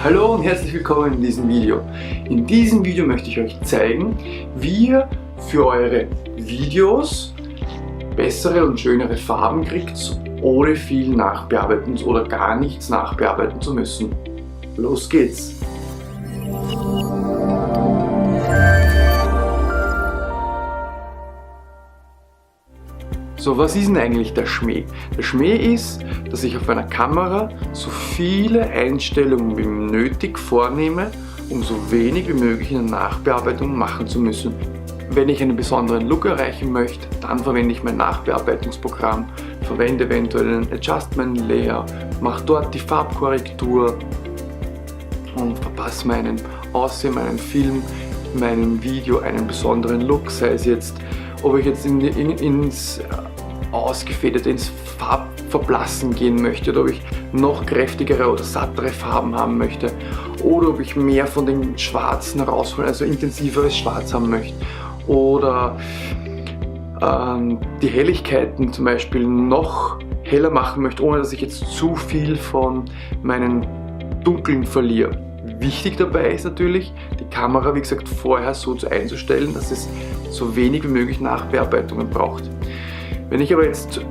Hallo und herzlich willkommen in diesem Video. In diesem Video möchte ich euch zeigen, wie ihr für eure Videos bessere und schönere Farben kriegt, ohne viel nachbearbeiten oder gar nichts nachbearbeiten zu müssen. Los geht's! So, was ist denn eigentlich der Schmäh? Der Schmäh ist, dass ich auf meiner Kamera so viele Einstellungen wie nötig vornehme, um so wenig wie möglich in der Nachbearbeitung machen zu müssen. Wenn ich einen besonderen Look erreichen möchte, dann verwende ich mein Nachbearbeitungsprogramm, verwende eventuell einen Adjustment Layer, mache dort die Farbkorrektur und verpasse meinen Aussehen, meinen Film, meinem Video einen besonderen Look, sei es jetzt, ob ich jetzt ins Ausgefederte, ins Farbverblassen gehen möchte oder ob ich noch kräftigere oder sattere Farben haben möchte oder ob ich mehr von den Schwarzen rausholen, also intensiveres Schwarz haben möchte oder die Helligkeiten zum Beispiel noch heller machen möchte, ohne dass ich jetzt zu viel von meinen Dunkeln verliere. Wichtig dabei ist natürlich, die Kamera, wie gesagt, vorher so einzustellen, dass es so wenig wie möglich Nachbearbeitungen braucht. Wenn ich aber jetzt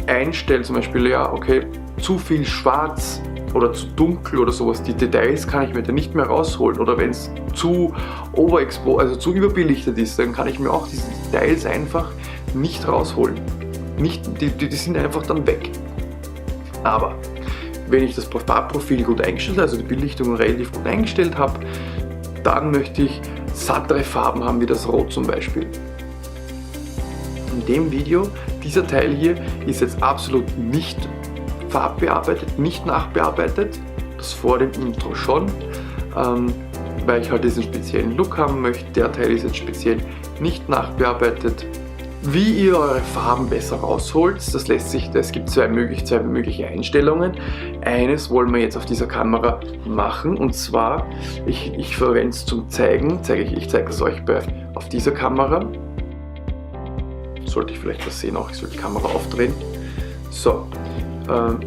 einstelle, zum Beispiel, ja, okay, zu viel schwarz oder zu dunkel oder sowas, die Details kann ich mir dann nicht mehr rausholen. Oder wenn es zu also zu überbelichtet ist, dann kann ich mir auch diese Details einfach nicht rausholen. Die sind einfach dann weg. Aber wenn ich das Farbprofil gut eingestellt habe, also die Belichtung relativ gut eingestellt habe, dann möchte ich sattere Farben haben, wie das Rot zum Beispiel. In dem Video, dieser Teil hier ist jetzt absolut nicht farbbearbeitet, nicht nachbearbeitet, das vor dem Intro schon, weil ich halt diesen speziellen Look haben möchte. Der Teil ist jetzt speziell nicht nachbearbeitet. Wie ihr eure Farben besser rausholt, es gibt zwei mögliche Einstellungen. Eines wollen wir jetzt auf dieser Kamera machen, und zwar, ich verwende es zum Zeigen, ich zeige es euch auf dieser Kamera. Sollte ich vielleicht was sehen auch, ich soll die Kamera aufdrehen. So,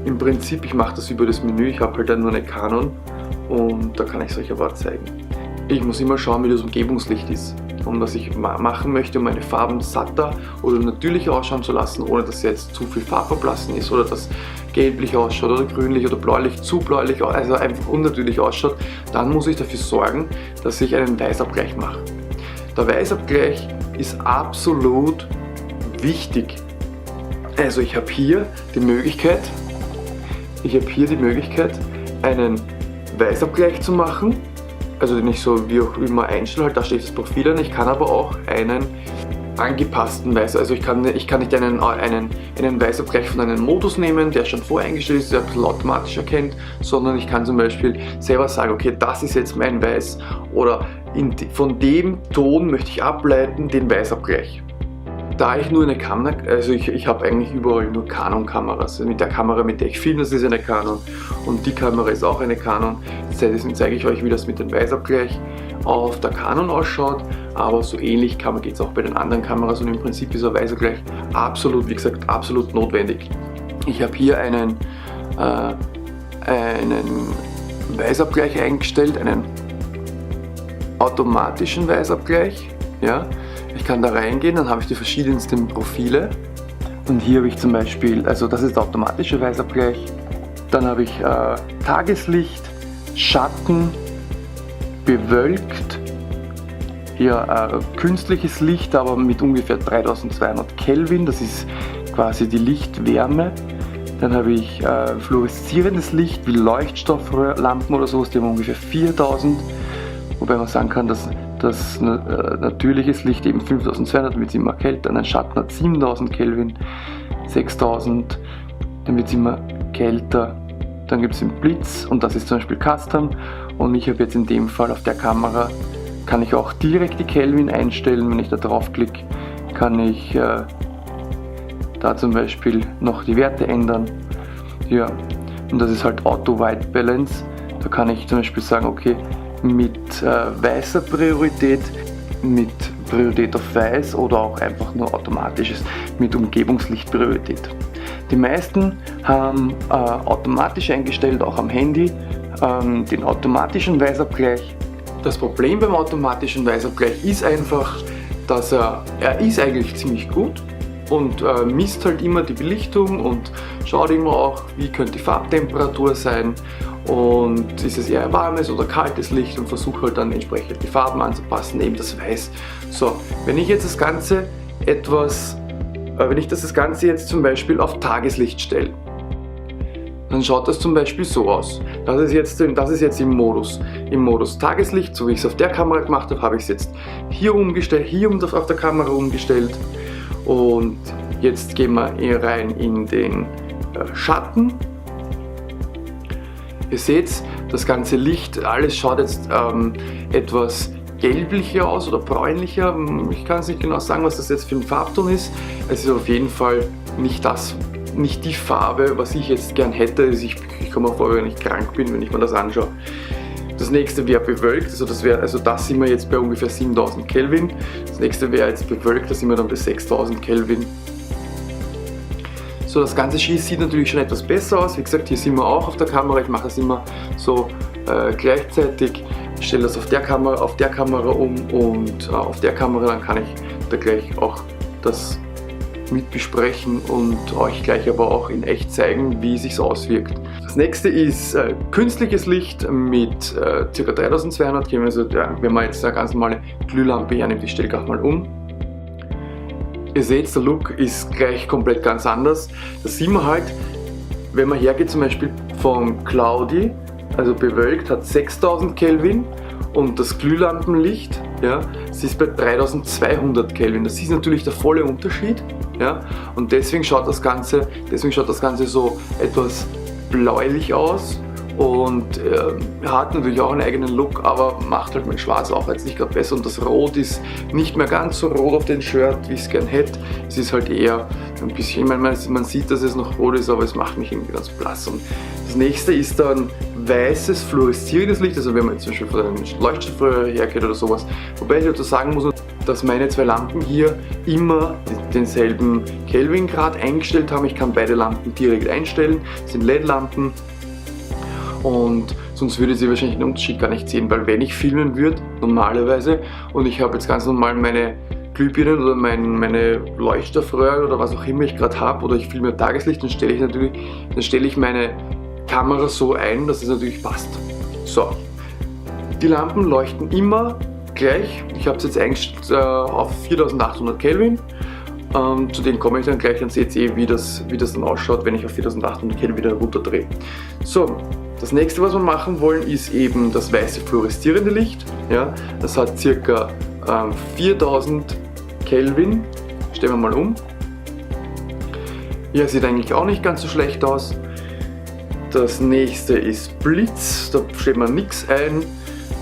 im Prinzip, ich mache das über das Menü, ich habe halt dann nur eine Canon und da kann ich es euch aber zeigen. Ich muss immer schauen, wie das Umgebungslicht ist, und was ich machen möchte, um meine Farben satter oder natürlicher ausschauen zu lassen, ohne dass jetzt zu viel Farbverblassen ist oder dass gelblich ausschaut oder grünlich oder bläulich, zu bläulich, also einfach unnatürlich ausschaut, dann muss ich dafür sorgen, dass ich einen Weißabgleich mache. Der Weißabgleich ist absolut wichtig. Also ich habe hier die Möglichkeit, einen Weißabgleich zu machen, also den ich so wie auch immer einstelle, halt da steht das Profil an. Ich kann aber auch einen angepassten Weiß, also ich kann nicht einen Weißabgleich von einem Modus nehmen, der schon voreingestellt ist, der ein bisschen automatisch erkennt, sondern ich kann zum Beispiel selber sagen, okay, das ist jetzt mein Weiß, oder von dem Ton möchte ich ableiten den Weißabgleich. Da ich nur eine Kamera, also ich habe eigentlich überall nur Canon-Kameras. Mit der Kamera, mit der ich filme, das ist eine Canon, und die Kamera ist auch eine Canon. Deswegen zeige ich euch, wie das mit dem Weißabgleich auf der Canon ausschaut, aber so ähnlich geht es auch bei den anderen Kameras, und im Prinzip ist ein Weißabgleich absolut, wie gesagt, absolut notwendig. Ich habe hier einen Weißabgleich eingestellt, einen automatischen Weißabgleich, ja. Ich kann da reingehen, dann habe ich die verschiedensten Profile, und hier habe ich zum Beispiel, also das ist der automatische Weißabgleich, dann habe ich Tageslicht, Schatten, bewölkt, hier künstliches Licht, aber mit ungefähr 3200 Kelvin, das ist quasi die Lichtwärme. Dann habe ich fluoreszierendes Licht wie Leuchtstofflampen oder sowas, die haben ungefähr 4000, wobei man sagen kann, dass das natürliches Licht eben 5200, dann wird es immer kälter, ein Schatten hat 7000 Kelvin, 6000, dann wird es immer kälter, dann gibt es den Blitz, und das ist zum Beispiel Custom, und ich habe jetzt in dem Fall auf der Kamera, kann ich auch direkt die Kelvin einstellen. Wenn ich da draufklicke, kann ich da zum Beispiel noch die Werte ändern, ja, und das ist halt Auto White Balance. Da kann ich zum Beispiel sagen, okay, mit weißer Priorität, mit Priorität auf weiß, oder auch einfach nur automatisches mit Umgebungslichtpriorität. Die meisten haben automatisch eingestellt, auch am Handy, den automatischen Weißabgleich. Das Problem beim automatischen Weißabgleich ist einfach, dass er ist eigentlich ziemlich gut und misst halt immer die Belichtung und schaut immer auch, wie könnte die Farbtemperatur sein und ist es eher warmes oder kaltes Licht und versucht halt dann entsprechend die Farben anzupassen, eben das Weiß. So, wenn ich jetzt das Ganze das Ganze jetzt zum Beispiel auf Tageslicht stelle, dann schaut das zum Beispiel so aus. Das ist jetzt im Modus Tageslicht, so wie ich es auf der Kamera gemacht habe, habe ich es jetzt hier umgestellt, auf der Kamera umgestellt. Und jetzt gehen wir hier rein in den Schatten. Ihr seht, das ganze Licht, alles schaut jetzt etwas gelblicher aus oder bräunlicher. Ich kann es nicht genau sagen, was das jetzt für ein Farbton ist. Es ist auf jeden Fall nicht die Farbe, was ich jetzt gern hätte. Ich komme mir vor, wenn ich krank bin, wenn ich mir das anschaue. Das nächste wäre bewölkt, das sind wir jetzt bei ungefähr 7000 Kelvin. Das nächste wäre jetzt bewölkt, da sind wir dann bei 6000 Kelvin. So, das ganze sieht natürlich schon etwas besser aus. Wie gesagt, hier sind wir auch auf der Kamera. Ich mache das immer so gleichzeitig. Ich stelle das auf der Kamera um und auf der Kamera, dann kann ich da gleich auch das mit besprechen und euch gleich aber auch in echt zeigen, wie es sich auswirkt. Das nächste ist künstliches Licht mit ca. 3200 Kelvin. Also wenn man jetzt eine ganz normale Glühlampe hernimmt, ich stelle gleich mal um. Ihr seht, der Look ist gleich komplett ganz anders. Das sieht man halt, wenn man hergeht zum Beispiel vom Cloudy, also bewölkt, hat 6000 Kelvin und das Glühlampenlicht, ja, es ist bei 3200 Kelvin. Das ist natürlich der volle Unterschied, ja, und deswegen schaut das Ganze so etwas bläulich aus und hat natürlich auch einen eigenen Look, aber macht halt mit Schwarz auch jetzt nicht gerade besser. Und das Rot ist nicht mehr ganz so rot auf dem Shirt, wie ich es gern hätte. Es ist halt eher ein bisschen, ich meine, man sieht, dass es noch rot ist, aber es macht mich irgendwie ganz blass. Und das nächste ist dann weißes, fluoreszierendes Licht, also wenn man jetzt zum Beispiel von einem Leuchtstoff hergeht oder sowas. Wobei ich dazu sagen muss, dass meine zwei Lampen hier immer denselben Kelvingrad eingestellt haben. Ich kann beide Lampen direkt einstellen, das sind LED-Lampen. Und sonst würde sie wahrscheinlich den Unterschied gar nicht sehen, weil wenn ich filmen würde, normalerweise, und ich habe jetzt ganz normal meine Glühbirnen oder meine Leuchtstoffröhre oder was auch immer ich gerade habe, oder ich filme Tageslicht, dann stelle ich meine Kamera so ein, dass es natürlich passt. So, die Lampen leuchten immer gleich. Ich habe es jetzt eingestellt auf 4800 Kelvin. Zu denen komme ich dann gleich, dann seht ihr wie das dann ausschaut, wenn ich auf 4800 Kelvin wieder runterdrehe. So, das nächste, was wir machen wollen, ist eben das weiße fluoreszierende Licht. Ja, das hat ca. 4000 Kelvin. Stellen wir mal um. Ja, sieht eigentlich auch nicht ganz so schlecht aus. Das nächste ist Blitz, da stellt man nichts ein.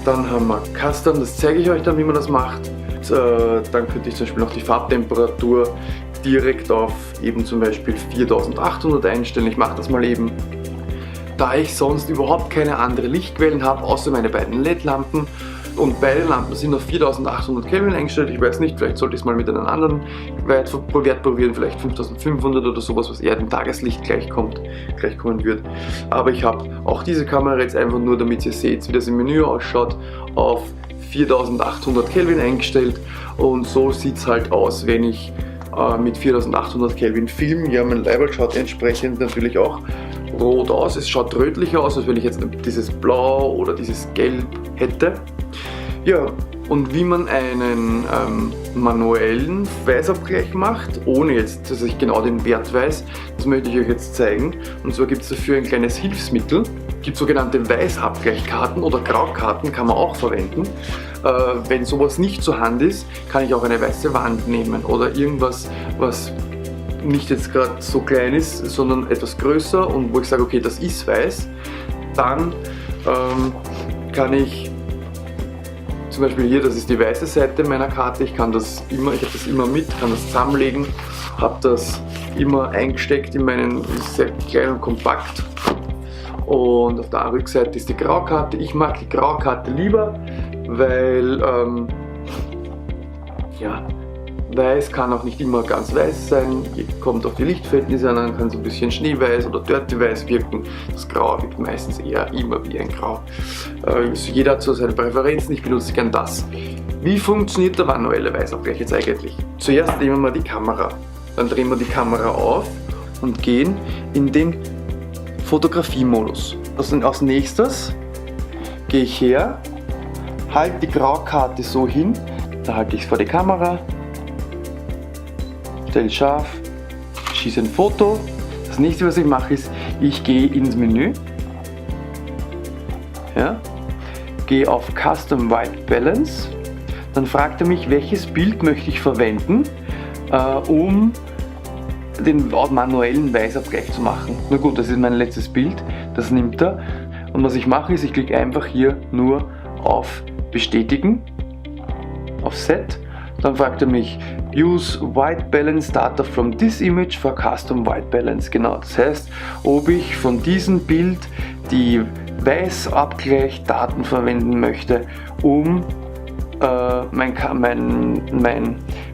Dann haben wir Custom, das zeige ich euch dann, wie man das macht. Dann könnte ich zum Beispiel noch die Farbtemperatur direkt auf eben zum Beispiel 4800 einstellen. Ich mache das mal eben. Da ich sonst überhaupt keine anderen Lichtquellen habe, außer meine beiden LED-Lampen, und beide Lampen sind auf 4800 Kelvin eingestellt. Ich weiß nicht, vielleicht sollte ich es mal mit einem anderen Wert probieren, vielleicht 5500 oder sowas, was eher dem Tageslicht gleich kommen wird. Aber ich habe auch diese Kamera jetzt einfach nur, damit ihr seht, wie das im Menü ausschaut, auf 4800 Kelvin eingestellt, und so sieht es halt aus, wenn ich mit 4800 Kelvin filme. Ja, mein Leiberl schaut entsprechend natürlich auch rot aus. Es schaut rötlicher aus, als wenn ich jetzt dieses Blau oder dieses Gelb hätte. Ja, und wie man einen manuellen Weißabgleich macht, ohne jetzt, dass ich genau den Wert weiß, das möchte ich euch jetzt zeigen. Und zwar gibt es dafür ein kleines Hilfsmittel. Es gibt sogenannte Weißabgleichkarten oder Graukarten, kann man auch verwenden. Wenn sowas nicht zur Hand ist, kann ich auch eine weiße Wand nehmen oder irgendwas, was nicht jetzt gerade so klein ist, sondern etwas größer und wo ich sage, okay, das ist weiß. Dann kann ich zum Beispiel hier, das ist die weiße Seite meiner Karte, ich habe das immer mit, kann das zusammenlegen, habe das immer eingesteckt in meinen, ist sehr klein und kompakt. Und auf der Rückseite ist die Graukarte. Ich mag die Graukarte lieber, weil ja, Weiß kann auch nicht immer ganz weiß sein, kommt auf die Lichtverhältnisse an, dann kann es ein bisschen schneeweiß oder dirty weiß wirken. Das Grau wirkt meistens eher immer wie ein Grau. Also jeder hat so seine Präferenzen, ich benutze gern das. Wie funktioniert der manuelle Weißabgleich jetzt eigentlich? Zuerst nehmen wir die Kamera, dann drehen wir die Kamera auf und gehen in den Fotografiemodus. Als nächstes gehe ich her, halte die Graukarte so hin, da halte ich es vor die Kamera, stelle scharf, schieße ein Foto. Das nächste, was ich mache, ist, ich gehe ins Menü, ja, gehe auf Custom White Balance, dann fragt er mich, welches Bild möchte ich verwenden, um den manuellen Weißabgleich zu machen. Na gut, das ist mein letztes Bild, das nimmt er. Und was ich mache ist, ich klicke einfach hier nur auf Bestätigen, auf Set. Dann fragt er mich, use White Balance Data from this image for Custom White Balance. Genau, das heißt, ob ich von diesem Bild die Weißabgleich-Daten verwenden möchte, um mein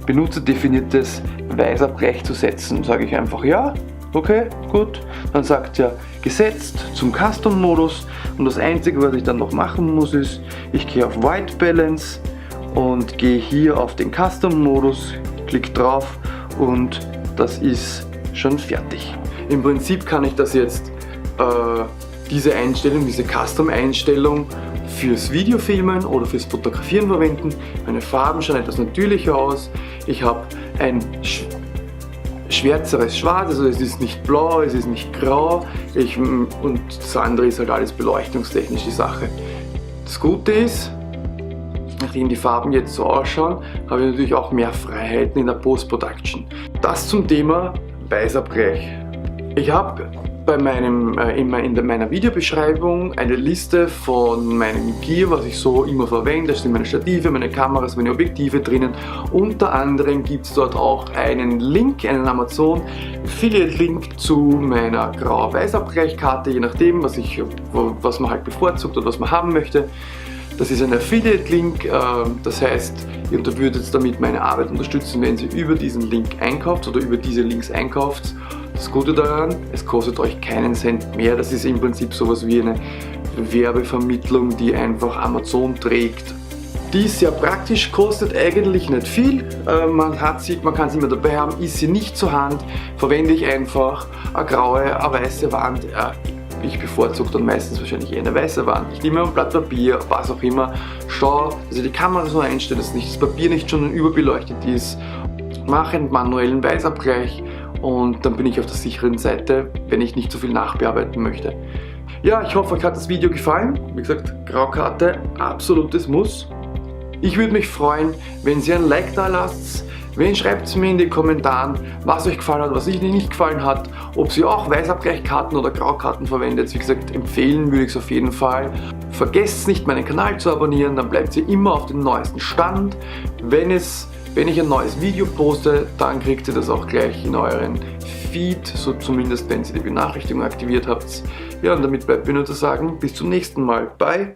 benutzerdefiniertes Weißabgleich zu setzen. Sage ich einfach ja, okay, gut. Dann sagt er gesetzt zum Custom-Modus und das einzige, was ich dann noch machen muss, ist, ich gehe auf White Balance und gehe hier auf den Custom-Modus, klicke drauf und das ist schon fertig. Im Prinzip kann ich das jetzt, diese Einstellung, diese Custom-Einstellung fürs Videofilmen oder fürs Fotografieren verwenden. Meine Farben schauen etwas natürlicher aus. Ich habe ein schwärzeres Schwarz, also es ist nicht blau, es ist nicht grau. Und das andere ist halt alles beleuchtungstechnisch die Sache. Das Gute ist, nachdem die Farben jetzt so ausschauen, habe ich natürlich auch mehr Freiheiten in der Post-Production. Das zum Thema Weißabgleich. Ich habe bei meiner Videobeschreibung eine Liste von meinem Gear, was ich so immer verwende. Da sind meine Stative, meine Kameras, meine Objektive drinnen. Unter anderem gibt es dort auch einen Link, einen Amazon Affiliate-Link zu meiner Grau-Weiß-Abgleichkarte, je nachdem, was man halt bevorzugt oder was man haben möchte. Das ist ein Affiliate-Link, das heißt, ihr würdet damit meine Arbeit unterstützen, wenn ihr über diesen Link einkauft oder über diese Links einkauft. Das Gute daran, es kostet euch keinen Cent mehr. Das ist im Prinzip sowas wie eine Werbevermittlung, die einfach Amazon trägt. Die ist sehr praktisch, kostet eigentlich nicht viel. Man kann sie immer dabei haben, ist sie nicht zur Hand, verwende ich einfach eine graue, eine weiße Wand. Ich bevorzuge dann meistens wahrscheinlich eher eine weiße Wand. Ich nehme ein Blatt Papier, was auch immer, schaue, dass ich die Kamera so einstelle, dass das Papier nicht schon überbeleuchtet ist, mache einen manuellen Weißabgleich und dann bin ich auf der sicheren Seite, wenn ich nicht so viel nachbearbeiten möchte. Ja, ich hoffe, euch hat das Video gefallen. Wie gesagt, Graukarte, absolutes Muss. Ich würde mich freuen, wenn ihr ein Like da lasst. Schreibt es mir in den Kommentaren, was euch gefallen hat, was euch nicht gefallen hat, ob ihr auch Weißabgleichkarten oder Graukarten verwendet. Wie gesagt, empfehlen würde ich es auf jeden Fall. Vergesst nicht, meinen Kanal zu abonnieren, dann bleibt ihr immer auf dem neuesten Stand. Wenn ich ein neues Video poste, dann kriegt ihr das auch gleich in euren Feed, so zumindest wenn ihr die Benachrichtigung aktiviert habt. Ja, und damit bleibt mir nur zu sagen, bis zum nächsten Mal. Bye!